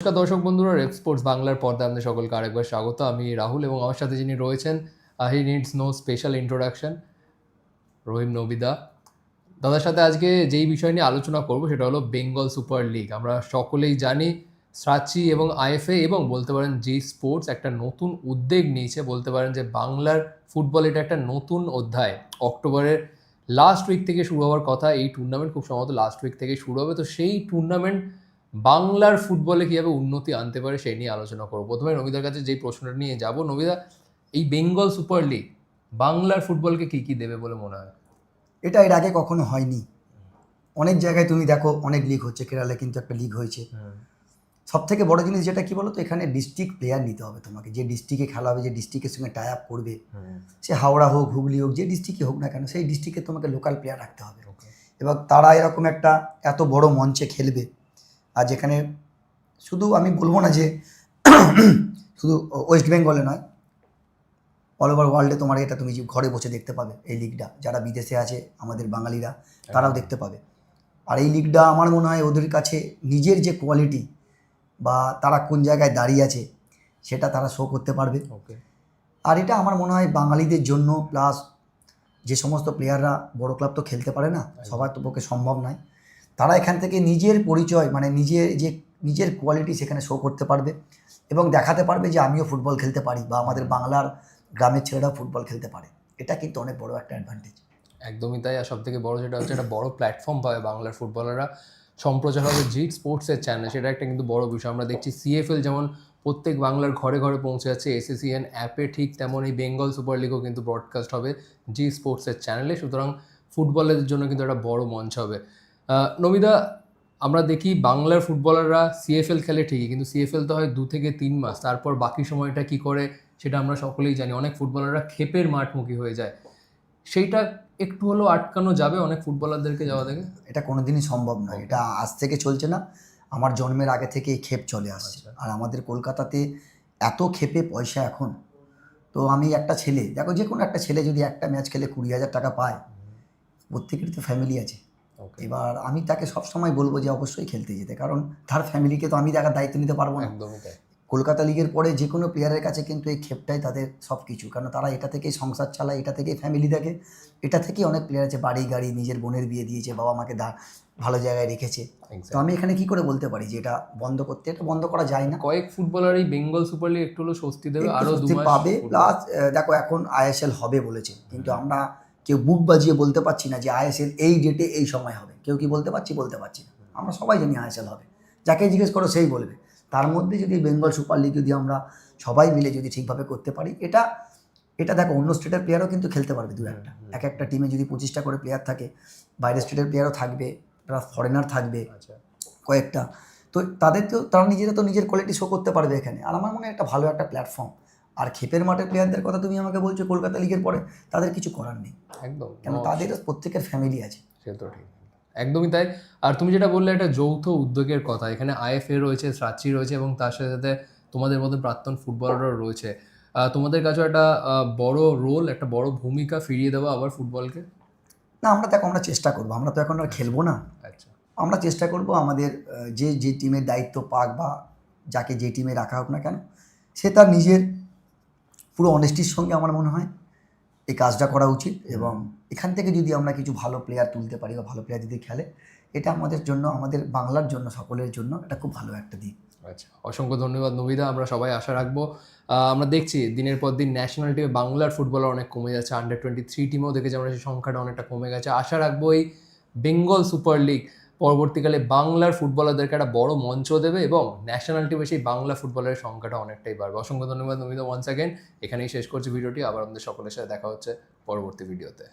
নমস্কার দর্শক বন্ধুরা, রেপ স্পোর্টস বাংলার পর্দায় আপনাদের সকলকে আরেকবার স্বাগত। আমি রাহুল এবং আমার সাথে যিনি রয়েছেন, he needs no special introduction, Rahim Nabida. দাদার সাথে আজকে যেই বিষয় নিয়ে আলোচনা করব সেটা হলো বেঙ্গল সুপার লিগ। আমরা সকলেই জানি সাচি এবং আইএফএ এবং বলতে পারেন জি স্পোর্টস একটা নতুন উদ্যোগ নিয়েছে। বলতে পারেন যে বাংলার ফুটবল এটা একটা নতুন অধ্যায়। অক্টোবরের লাস্ট উইক থেকে শুরু হওয়ার কথা এই টুর্নামেন্ট, খুব সম্ভবত লাস্ট উইক থেকে শুরু হবে। তো সেই টুর্নামেন্ট বাংলার ফুটবলে কীভাবে উন্নতি আনতে পারে সেই নিয়ে আলোচনা করবো। প্রথমে নবিদার কাছে যেই প্রশ্নটা নিয়ে যাব, নবিদা, এই বেঙ্গল সুপার লিগ বাংলার ফুটবলকে কী কী দেবে বলে মনে হয়? এটা এর আগে কখনো হয়নি। অনেক জায়গায় তুমি দেখো অনেক লিগ হচ্ছে, কেরালে কিন্তু একটা লিগ হয়েছে। সব থেকে বড় জিনিস যেটা কি বলো তো, এখানে ডিস্ট্রিক্ট প্লেয়ার নিতে হবে তোমাকে। যে ডিস্ট্রিক্টে খেলা হবে, যে ডিস্ট্রিক্টের সঙ্গে টাই আপ করবে, সে হাওড়া হোক, হুগলি হোক, যে ডিস্ট্রিক্টই হোক না কেন, সেই ডিস্ট্রিক্টে তোমাকে লোকাল প্লেয়ার রাখতে হবে। এবার তারা এরকম একটা এত বড় মঞ্চে খেলবে, আর যেখানে শুধু আমি বলবো না যে শুধু ওয়েস্ট বেঙ্গলে নয়, অল ওভার ওয়ার্ল্ডে তোমার এটা তুমি ঘরে বসে দেখতে পাবে এই লিগটা। যারা বিদেশে আছে আমাদের বাঙালিরা, তারাও দেখতে পাবে। আর এই লিগটা আমার মনে হয় ওদের কাছে নিজের যে কোয়ালিটি বা তারা কোন জায়গায় দাঁড়িয়ে আছে সেটা তারা শো করতে পারবে। আর এটা আমার মনে হয় বাঙালিদের জন্য, প্লাস যে সমস্ত প্লেয়াররা বড় ক্লাব তো খেলতে পারে না, সবার তো পক্ষে সম্ভব নয়, তারা এখান থেকে নিজের পরিচয় মানে নিজের কোয়ালিটি সেখানে শো করতে পারবে এবং দেখাতে পারবে যে আমিও ফুটবল খেলতে পারি বা আমাদের বাংলার গ্রামের ছেলেরাও ফুটবল খেলতে পারে। এটা কিন্তু অনেক বড় একটা অ্যাডভান্টেজ। একদমই তাই। আর সব থেকে বড় যেটা হচ্ছে, একটা বড় প্ল্যাটফর্ম পাবে বাংলার ফুটবলাররা, সম্প্রচার হবে জি স্পোর্টসের চ্যানেলে। সেটা একটা কিন্তু বড় বিষয়। আমরা দেখছি সিএফএল যেমন প্রত্যেক বাংলার ঘরে ঘরে পৌঁছে যাচ্ছে এসএসিএন অ্যাপে, ঠিক তেমন এই বেঙ্গল সুপার লিগও কিন্তু ব্রডকাস্ট হবে জি স্পোর্টসের চ্যানেলে। সুতরাং ফুটবলের জন্য কিন্তু একটা বড় মঞ্চ হবে। নমিদা, আমরা দেখি বাংলার ফুটবলাররা সিএফএল খেলে ঠিকই, কিন্তু সিএফএল তো হয় 2 থেকে 3 মাস, তারপর বাকি সময়টা কি করে সেটা আমরা সকলেই জানি। অনেক ফুটবলাররা ক্ষেপের মাঠমুখী হয়ে যায়। সেইটা একটু হলেও আটকানো যাবে অনেক ফুটবলারদেরকে যাওয়া থেকে? এটা কোনোদিনই সম্ভব নয়। এটা আজ থেকে চলছে না, আমার জন্মের আগে থেকে এই ক্ষেপ চলে আসছে। আর আমাদের কলকাতাতে এত ক্ষেপে পয়সা এখন। তো আমি একটা ছেলে, দেখো যে কোনো একটা ছেলে যদি একটা ম্যাচ খেলে 20,000 টাকা পায়, প্রত্যেকেরই তো ফ্যামিলি আছে। এবার আমি তাকে সবসময় বলবো যে অবশ্যই খেলতে যেতে, কারণ তার ফ্যামিলিকে তো আমি দেখার দায়িত্ব নিতে পারবো না। একদমই তাই। কলকাতা লিগের পরে যে কোনো প্লেয়ারের কাছে কিন্তু এই ক্ষেপটাই তাদের সব কিছু, কারণ তারা এটা থেকেই সংসার চালায়, এটা থেকেই ফ্যামিলি দেখে, এটা থেকেই অনেক প্লেয়ার আছে বাড়ি গাড়ি, নিজের বোনের বিয়ে দিয়েছে, বাবা মাকে ভালো জায়গায় রেখেছে। তো আমি এখানে কি করে বলতে পারি যে এটা বন্ধ করতে? এটা বন্ধ করা যায় না। কয়েক ফুটবলার এই বেঙ্গল সুপার লিগ একটু হলো স্বস্তি দেবে, আরও 2 মাস পাবে। প্লাস দেখো এখন আইএসএল হবে বলেছে, কিন্তু আমরা কেউ বুক বাজিয়ে বলতে পারছি না যে আইএসএল এই ডেটে এই সময় হবে। কেউ কি বলতে পারছি? বলতে পারছি না। আমরা সবাই জানি আইএসএল হবে, যাকে জিজ্ঞেস করো সেই বলবে। তার মধ্যে যদি বেঙ্গল সুপার লিগ যদি আমরা সবাই মিলে যদি ঠিকভাবে করতে পারি, এটা দেখো অন্য স্টেটের প্লেয়ারও কিন্তু খেলতে পারবে। এক একটা টিমে যদি 25টা করে প্লেয়ার থাকে, বাইরের স্টেটের প্লেয়ারও থাকবে, প্লাস ফরেনার থাকবে কয়েকটা। তো তারা নিজেরা তো নিজের কোয়ালিটি শো করতে পারবে এখানে। আর আমার মনে হয় একটা ভালো একটা প্ল্যাটফর্ম। আর ক্ষেপের মাঠের প্লেয়ারদের কথা তুমি আমাকে বলছো কলকাতা লিগের পরে, তাদের কিছু করার নেই একদম, কেন তাদের প্রত্যেকের ফ্যামিলি আছে। সে তো ঠিক, একদমই তাই। আর তুমি যেটা বললে একটা যৌথ উদ্যোগের কথা, এখানে আইএফএ রয়েছে, সাচি রয়েছে এবং তার সাথে সাথে তোমাদের মধ্যে প্রাক্তন ফুটবলাররাও রয়েছে। তোমাদের কাছেও একটা বড় রোল, একটা বড় ভূমিকা ফিরিয়ে দেওয়া আবার ফুটবলকে। না, আমরা চেষ্টা করবো। আমরা তো এখন আর খেলবো না। আচ্ছা, আমরা চেষ্টা করব আমাদের যে টিমের দায়িত্ব পাক বা যাকে যে টিমে রাখা হোক না কেন, সে তার নিজের পুরো অনেস্টির সঙ্গে আমার মনে হয় এই কাজটা করা উচিত। এবং এখান থেকে যদি আমরা কিছু ভালো প্লেয়ার তুলতে পারি বা ভালো প্লেয়ার যদি খেলে, এটা আমাদের জন্য, আমাদের বাংলার জন্য, সকলের জন্য এটা খুব ভালো একটা দিক। আচ্ছা, অসংখ্য ধন্যবাদ নবিদা। আমরা সবাই আশা রাখবো। আমরা দেখছি দিনের পর দিন ন্যাশনাল টিমে বাংলার ফুটবলার অনেক কমে যাচ্ছে। আন্ডার-23 টিমেও দেখেছি আমরা সেই সংখ্যাটা অনেকটা কমে গেছে। আশা রাখবো এই বেঙ্গল সুপার লিগ পরবর্তীকালে বাংলার ফুটবলারদেরকে একটা বড় মঞ্চ দেবে এবং ন্যাশনাল টিমে সেই বাংলা ফুটবলারের সংখ্যাটা অনেকটাই বাড়বে। অসংখ্য ধন্যবাদ নবিদা ওয়ান্স অ্যাগেন। এখানেই শেষ করছি ভিডিওটি। আবার আমাদের সকলের সাথে দেখা হচ্ছে পরবর্তী ভিডিওতে।